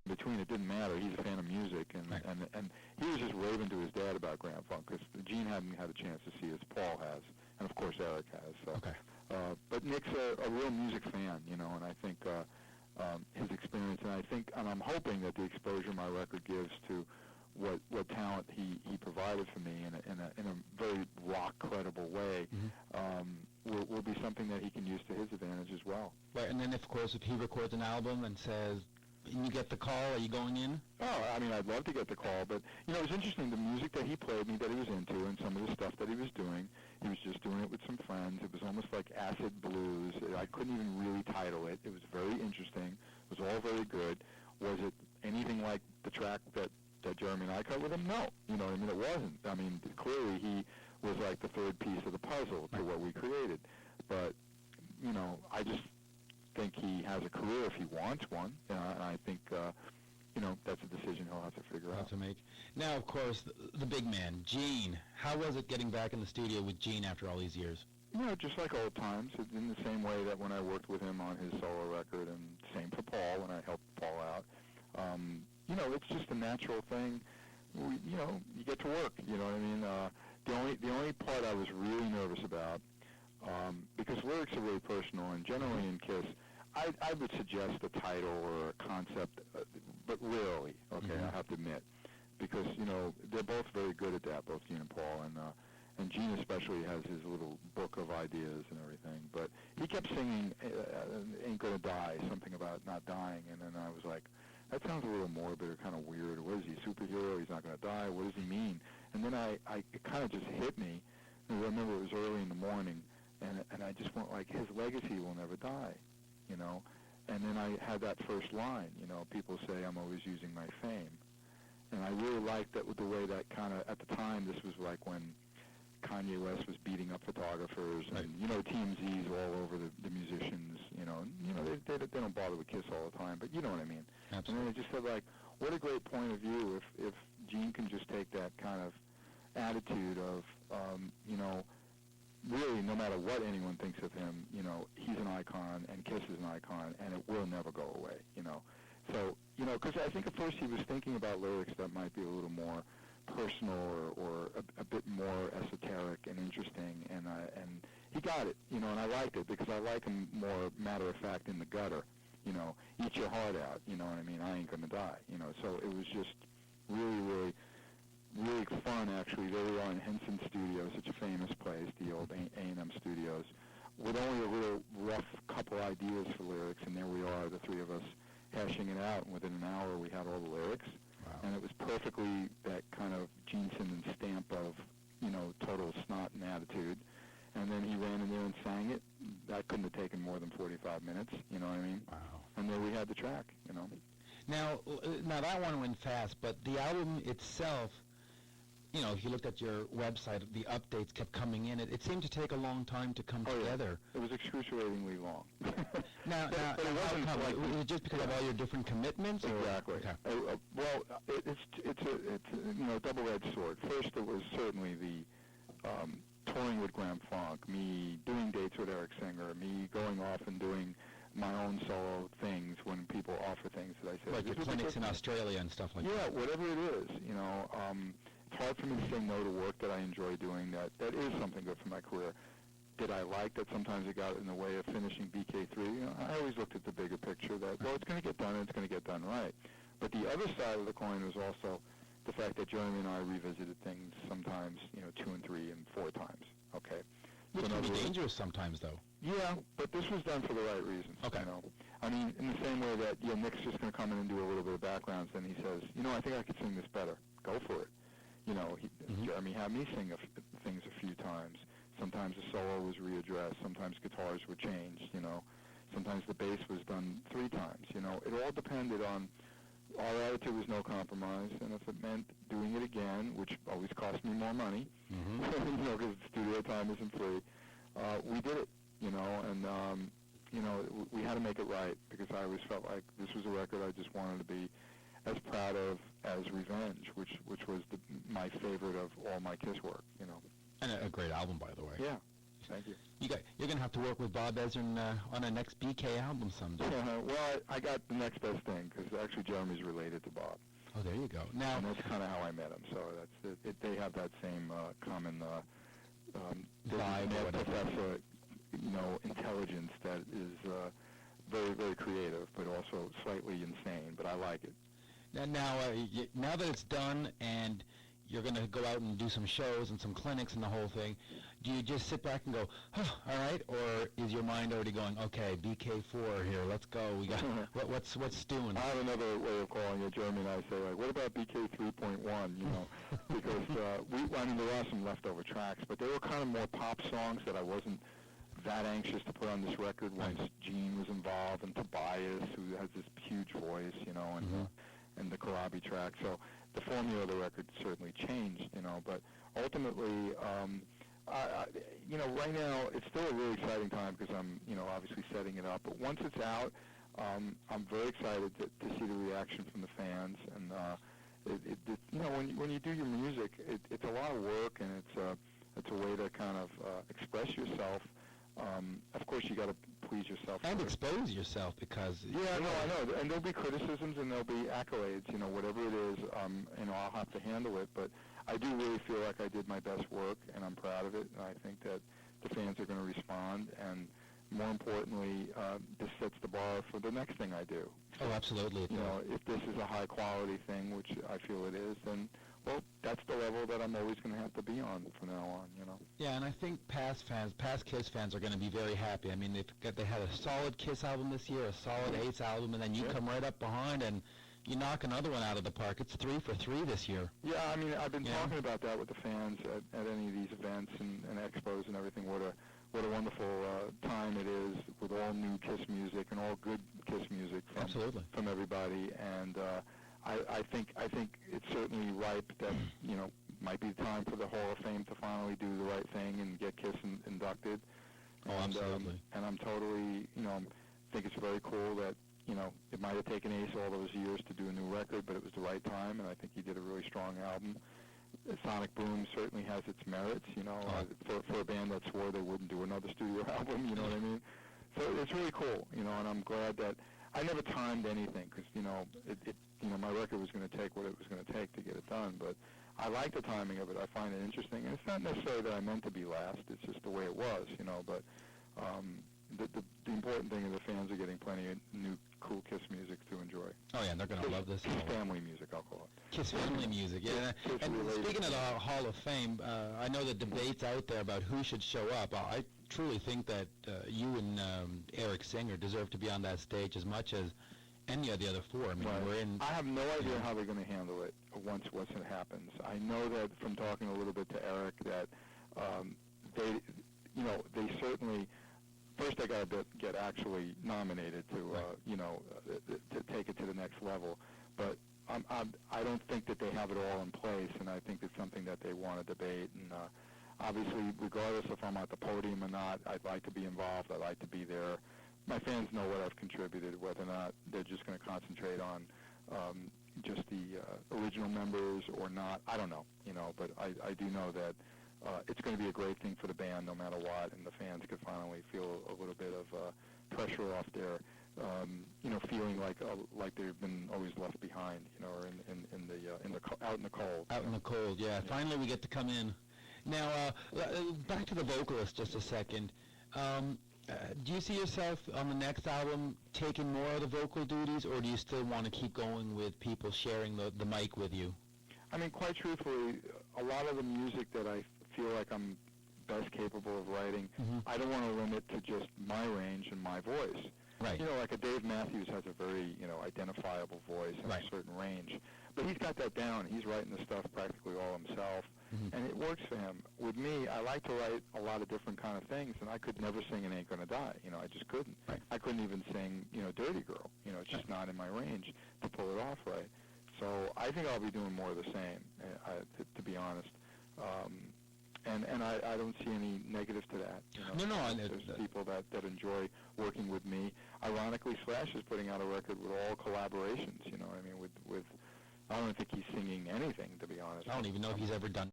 between, it didn't matter. He's a fan of music, and Right. and he was just raving to his dad about Grand Funk because Gene hadn't had a chance to see it, as Paul has, and of course Eric has. So. Okay. But Nick's a real music fan, you know, and I think his experience, and I'm hoping that the exposure my record gives to what talent he provided for me in a very rock credible way will be something that he can use to his advantage as well. Right, and then of course if he records an album and says, you get the call, are you going in? Oh, I mean, I'd love to get the call, but, you know, it was interesting, the music that he played me that he was into and some of the stuff that he was doing, he was just doing it with some friends. It was almost like acid blues. I couldn't even really title it. It was very interesting. It was all very good. Was it anything like the track that Jeremy and I cut with him? No. You know what I mean? It wasn't. I mean, clearly he was like the third piece of the puzzle to what we created. But, you know, I just think he has a career if he wants one, and I think, you know, that's a decision he'll have to figure out. To make. Now, of course, the big man, Gene. How was it getting back in the studio with Gene after all these years? You know, just like old times, in the same way that when I worked with him on his solo record, and same for Paul when I helped Paul out. You know, it's just a natural thing. You know, you get to work. You know what I mean? The only part I was really nervous about, because lyrics are really personal, and generally in Kiss, I would suggest a title or a concept, but rarely. Okay, I have to admit, because you know they're both very good at that, both Gene and Paul, and Gene especially has his little book of ideas and everything. But he kept singing "Ain't Gonna Die," something about not dying, and then I was like, that sounds a little morbid or kind of weird. What is he, a superhero? He's not going to die. What does he mean? And then it kind of just hit me. And I remember it was early in the morning, and I just went like, his legacy will never die, you know. And then I had that first line, you know, people say I'm always using my fame. And I really liked that with the way that kind of, at the time, this was like when Kanye West was beating up photographers, and, you know, TMZ's all over the musicians, you know. They don't bother with Kiss all the time, but you know what I mean. Absolutely. And then I just said, like, what a great point of view if Gene can just take that kind of attitude of, you know, really, no matter what anyone thinks of him, you know, he's an icon, and Kiss is an icon, and it will never go away, you know. So, you know, because I think at first he was thinking about lyrics that might be a little more personal or a bit more esoteric and interesting, and he got it, you know, and I liked it because I like him more matter-of-fact in the gutter, you know, eat your heart out, you know what I mean, I ain't gonna die, you know. So it was just really fun, actually. There we are in Henson Studios, such a famous place, the old A&M Studios, with only a little rough couple ideas for lyrics, and there we are, the three of us, hashing it out, and within an hour we had all the lyrics. Wow. And it was perfectly that kind of Gene Simmons stamp of, you know, total snot and attitude. And then he ran in there and sang it. That couldn't have taken more than 45 minutes, you know what I mean? Wow. And there we had the track, you know. Now that one went fast, but the album itself, you know, if you looked at your website, the updates kept coming in. It seemed to take a long time to come together. Yeah. It was excruciatingly long. Now, but it wasn't like, was it just because of all your different commitments? Exactly. Okay. Well, it's a you know, double-edged sword. First, it was certainly the touring with Grand Funk, me doing dates with Eric Singer, me going off and doing my own solo things when people offer things that I say. Like your clinics in Australia and stuff like that. Yeah, whatever it is, you know. It's hard for me to say no to work that I enjoy doing. That is something good for my career. Did I like that sometimes it got in the way of finishing BK3? You know, I always looked at the bigger picture that, well, it's going to get done and it's going to get done right. But the other side of the coin was also the fact that Jeremy and I revisited things sometimes, you know, 2 and 3 and 4 times, okay? Which can be dangerous sometimes, though. Yeah, but this was done for the right reasons. Okay. You know? I mean, in the same way that, yeah, Nick's just going to come in and do a little bit of backgrounds, and he says, you know, I think I could sing this better. Go for it. You know, Jeremy had me sing things a few times. Sometimes the solo was readdressed. Sometimes guitars were changed, you know. Sometimes the bass was done 3 times, you know. It all depended on, our attitude was no compromise, and if it meant doing it again, which always cost me more money, you know, because studio time isn't free, we did it, you know, and, you know, we had to make it right, because I always felt like this was a record I just wanted to be as proud of as Revenge, which was my favorite of all my Kiss work, you know. And a great album, by the way. Yeah. Thank you. You're going to have to work with Bob Ezrin on a next BK album someday. Well, I got the next best thing, because actually Jeremy's related to Bob. Oh, there you go. Now, and that's kind of how I met him. So that's it. They have that same common vibe or whatever. Professor, intelligence that is very, very creative, but also slightly insane. But I like it. Now that it's done and you're going to go out and do some shows and some clinics and the whole thing, do you just sit back and go, oh, all right, or is your mind already going, okay, BK4 here, let's go, we got what's stewing? I have another way of calling it. Jeremy and I say, like, what about BK 3.1? Because there are some leftover tracks, but they were kind of more pop songs that I wasn't that anxious to put on this record once Gene was involved, and Tobias, who has this huge voice, and the Karabi track. So the formula of the record certainly changed, but ultimately, right now it's still a really exciting time because I'm, obviously setting it up. But once it's out, I'm very excited to see the reaction from the fans. And when you do your music, it's a lot of work, and it's a way to kind of express yourself. Of course, you got to please yourself and expose yourself, because I know, and there'll be criticisms and there'll be accolades, whatever it is, I'll have to handle it. But I do really feel like I did my best work, and I'm proud of it. And I think that the fans are going to respond, and more importantly, this sets the bar for the next thing I do. Oh, absolutely. If this is a high quality thing, which I feel it is, then that's the level that I'm always going to have to be on from now on, Yeah, and I think past Kiss fans are going to be very happy. I mean, they had a solid Kiss album this year, a solid Ace album, and then you come right up behind and you knock another one out of the park. It's 3 for 3 this year. Yeah, I mean, I've been talking about that with the fans at any of these events and expos and everything. What a wonderful time it is with all new Kiss music and all good Kiss music from everybody. And I think it's certainly ripe that might be the time for the Hall of Fame to finally do the right thing and get Kiss inducted. Oh, absolutely. And I'm totally think it's very cool that it might have taken Ace all those years to do a new record, but it was the right time, and I think he did a really strong album. Sonic Boom certainly has its merits, for a band that swore they wouldn't do another studio album, you know what I mean? So it's really cool, and I'm glad that I never timed anything because, my record was going to take what it was going to take to get it done, but I like the timing of it. I find it interesting, and it's not necessarily that I meant to be last. It's just the way it was, but the important thing is the fans are getting plenty of new, cool Kiss music to enjoy. Oh, yeah, and they're going to love this. Kiss family music, I'll call it. Kiss family music, yeah. And speaking of the Hall of Fame, I know the debate's out there about who should show up. I truly think that you and Eric Singer deserve to be on that stage as much as any of the other four. I mean, I have no idea how they're going to handle it once it happens. I know that from talking a little bit to Eric that they certainly. First, they got to get actually nominated to take it to the next level. But I don't think that they have it all in place, and I think it's something that they want to debate. And obviously, regardless if I'm at the podium or not, I'd like to be involved. I'd like to be there. My fans know what I've contributed, whether or not they're just going to concentrate on just the original members or not. I don't know, but I do know that it's going to be a great thing for the band no matter what, and the fans could finally feel a little bit of pressure off their, feeling like they've been always left behind, or out in the cold. Out in the cold, yeah. Finally, we get to come in. Now, back to the vocalist just a second. Do you see yourself on the next album taking more of the vocal duties, or do you still want to keep going with people sharing the mic with you? I mean, quite truthfully, a lot of the music that I feel like I'm best capable of writing, I don't want to limit to just my range and my voice. Right. Like a Dave Matthews has a very, identifiable voice and a certain range. But he's got that down. He's writing the stuff practically all himself, and it works for him. With me, I like to write a lot of different kind of things, and I could never sing It Ain't Gonna Die. I just couldn't. Right. I couldn't even sing, Dirty Girl. It's just not in my range to pull it off right. So I think I'll be doing more of the same, to be honest. And I don't see any negative to that. No. There's people that enjoy working with me. Ironically, Slash is putting out a record with all collaborations. I mean, with I don't think he's singing anything, to be honest. I don't even know if he's ever done